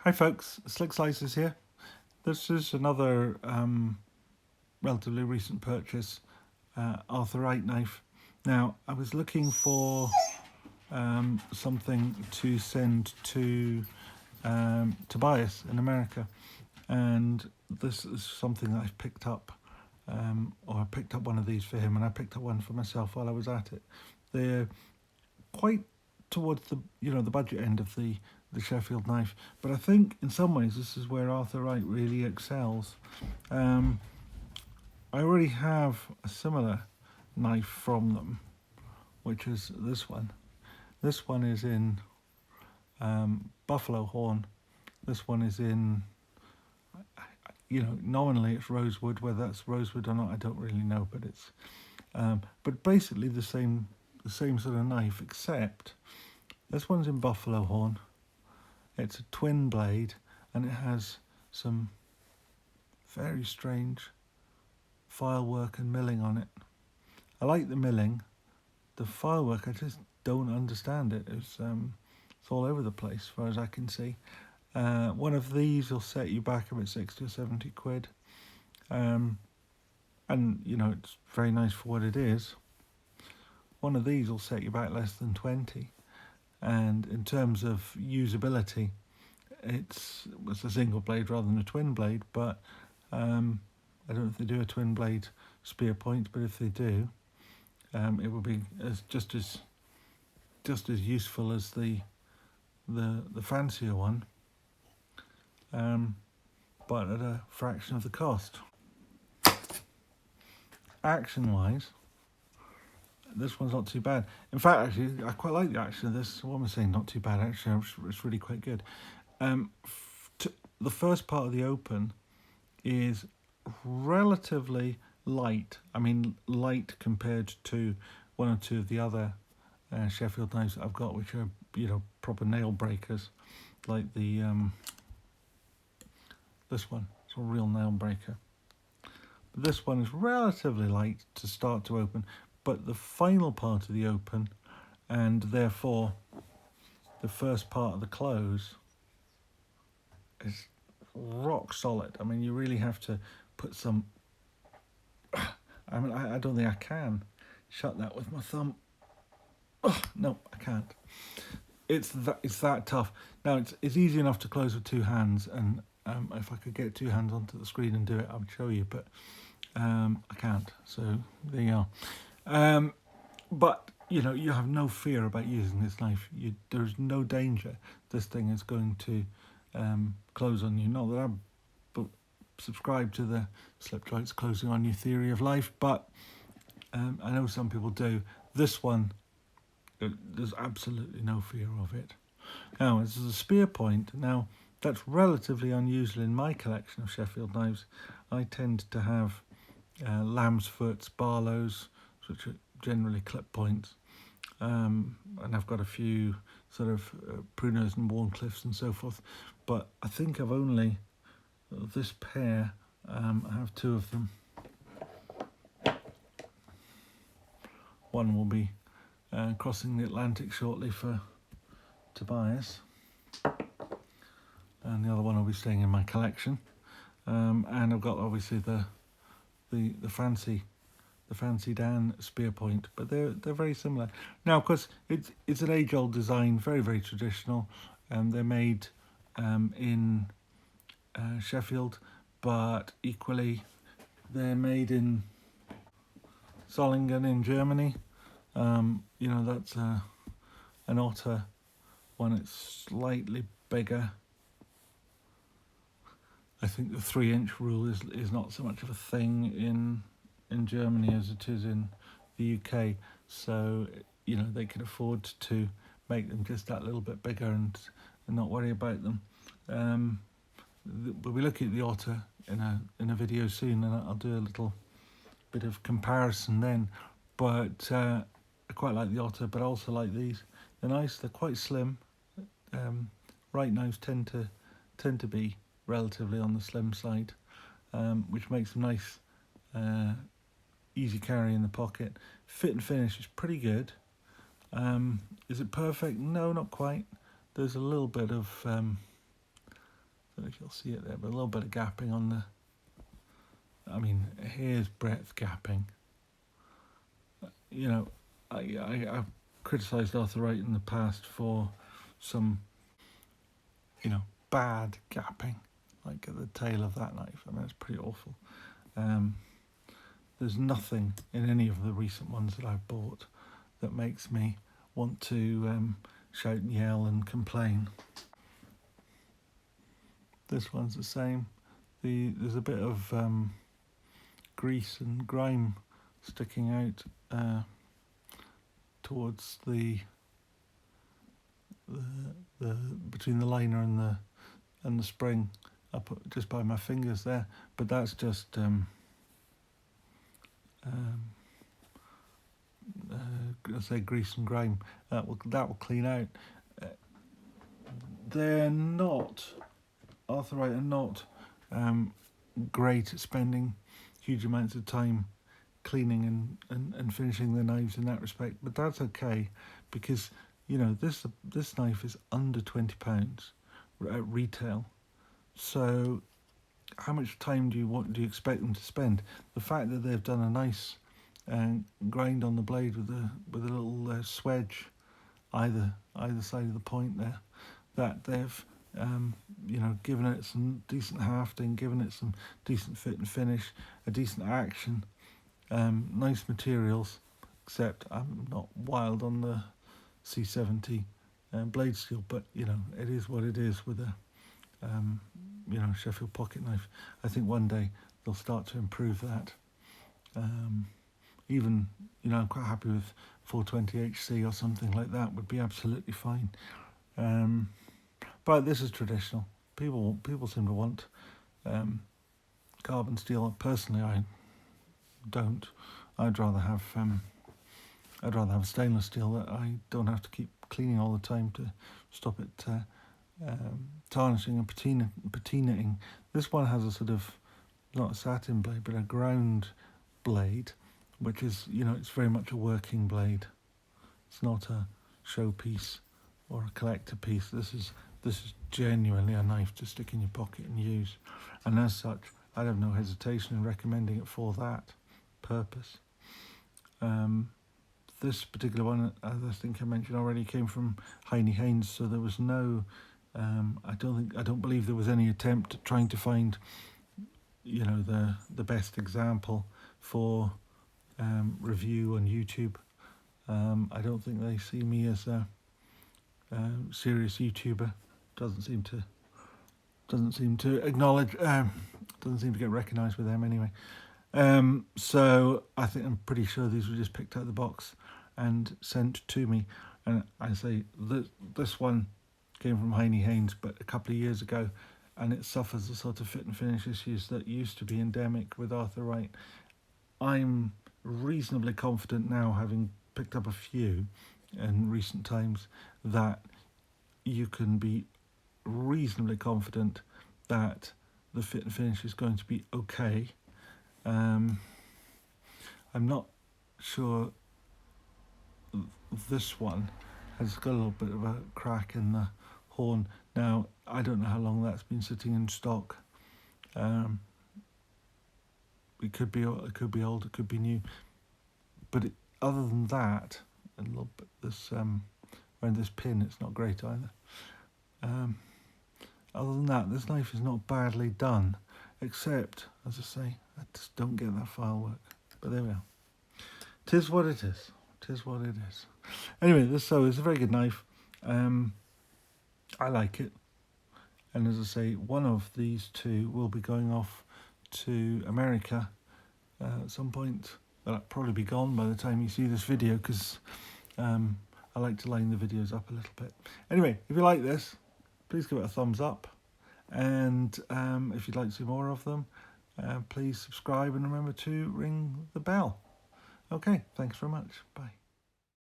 Hi folks, Slick Slices here. This is another relatively recent purchase, Arthur Wright knife. Now, I was looking for something to send to Tobias in America, and this is something that I've picked up, or I picked up one of these for him, and I picked up one for myself while I was at it. They're quite towards the budget end of the Sheffield knife, but I think in some ways this is where Arthur Wright really excels. I already have a similar knife from them, which is this one. This one is in buffalo horn. This one is in, nominally it's rosewood. Whether that's rosewood or not, I don't really know. But it's, but basically the same sort of knife, except this one's in buffalo horn. It's a twin blade, and it has some very strange file work and milling on it. I like the milling. The file work, I just don't understand it. It's all over the place, as far as I can see. One of these will set you back about 60 or 70 quid. And, it's very nice for what it is. One of these will set you back less than 20. And in terms of usability, it's a single blade rather than a twin blade, but I don't know if they do a twin blade Spearpoint, but if they do, it will be just as useful as the fancier one, but at a fraction of the cost. Action wise, this one's not too bad. In fact, actually, I quite like the action of this. What am I saying? Not too bad, actually. It's really quite good. The first part of the open is relatively light. I mean, light compared to one or two of the other Sheffield knives that I've got, which are, proper nail breakers, like the this one. It's a real nail breaker. But this one is relatively light to start to open. But the final part of the open, and therefore the first part of the close, is rock solid. I mean, you really have to put some... I mean, I don't think I can shut that with my thumb. Oh, no, I can't. It's that tough. Now, it's easy enough to close with two hands, and if I could get two hands onto the screen and do it, I would show you, but I can't. So there you are. But you have no fear about using this knife. There's no danger this thing is going to close on you. Not that I'm subscribe to the slip joints closing on you theory of life, but I know some people do. This one, there's absolutely no fear of it. Now, this is a Spearpoint. Now, that's relatively unusual in my collection of Sheffield knives. I tend to have lamb's foots, Barlows, which are generally clip points, and I've got a few sort of Prunos and Warncliffes and so forth, but I think I've only this pair. I have two of them. One will be crossing the Atlantic shortly for Tobias, and the other one will be staying in my collection. And I've got obviously the fancy Dan Spearpoint, but they're very similar. Now, of course, it's an age-old design, very, very traditional. They're made in Sheffield, but equally they're made in Solingen in Germany. That's an Otter one. It's slightly bigger. I think the 3-inch rule is not so much of a thing in Germany as it is in the UK, so they can afford to make them just that little bit bigger and not worry about them. We'll be looking at the Otter in a video soon, and I'll do a little bit of comparison then. But I quite like the Otter, but I also like these. They're nice. They're quite slim. Wright knives tend to be relatively on the slim side, which makes them nice. Easy carry in the pocket. Fit and finish is pretty good. Is it perfect? No, not quite. There's a little bit of don't know if you'll see it there, but a little bit of gapping on the, I mean, here's breadth gapping. You know, I've criticised Arthur Wright in the past for some, you know, bad gapping, like at the tail of that knife. I mean, it's pretty awful. There's nothing in any of the recent ones that I've bought that makes me want to shout and yell and complain. This one's the same. There's a bit of grease and grime sticking out towards the between the liner and the spring, up just by my fingers there. But that's just let's say grease and grime. That will clean out. They're not, Arthur Wright are not great at spending huge amounts of time cleaning and finishing their knives in that respect, but that's okay, because you know this knife is under £20 at retail. So how much time do you expect them to spend? The fact that they've done a nice grind on the blade with a little swedge either side of the point there, that they've you know, given it some decent hafting, given it some decent fit and finish, a decent action, nice materials, except I'm not wild on the C70 blade steel, but you know, it is what it is with a you know, Sheffield pocket knife. I think one day they'll start to improve that. Even, you know, I'm quite happy with 420 HC or something like that would be absolutely fine. But this is traditional. People seem to want carbon steel. Personally, I don't. I'd rather have stainless steel that I don't have to keep cleaning all the time to stop it tarnishing and patinaing. This one has a sort of, not a satin blade, but a ground blade, which is, you know, it's very much a working blade. It's not a showpiece or a collector piece. This is genuinely a knife to stick in your pocket and use, and as such I'd have no hesitation in recommending it for that purpose. This particular one, as I think I mentioned already, came from Heine Haynes, so there was no I don't believe there was any attempt at trying to find, you know, the best example for review on YouTube. I don't think they see me as a serious YouTuber. Doesn't seem to acknowledge, doesn't seem to get recognised with them anyway. So I'm pretty sure these were just picked out of the box and sent to me. And I say this one came from Heine Haynes, but a couple of years ago, and it suffers the sort of fit and finish issues that used to be endemic with Arthur Wright. I'm reasonably confident now, having picked up a few in recent times, that you can be reasonably confident that the fit and finish is going to be okay. I'm not sure this one has got a little bit of a crack in the horn. Now, I don't know how long that's been sitting in stock. It could be old, it could be new. But other than that, a little bit around this pin, it's not great either. Other than that, this knife is not badly done, except, as I say, I just don't get that file work. But there we are. 'Tis what it is. 'Tis what it is. Anyway, it's a very good knife. I like it. And as I say, one of these two will be going off to America at some point. Well, it'll probably be gone by the time you see this video, because I like to line the videos up a little bit. Anyway, if you like this, please give it a thumbs up. And if you'd like to see more of them, please subscribe and remember to ring the bell. Okay, thanks very much. Bye.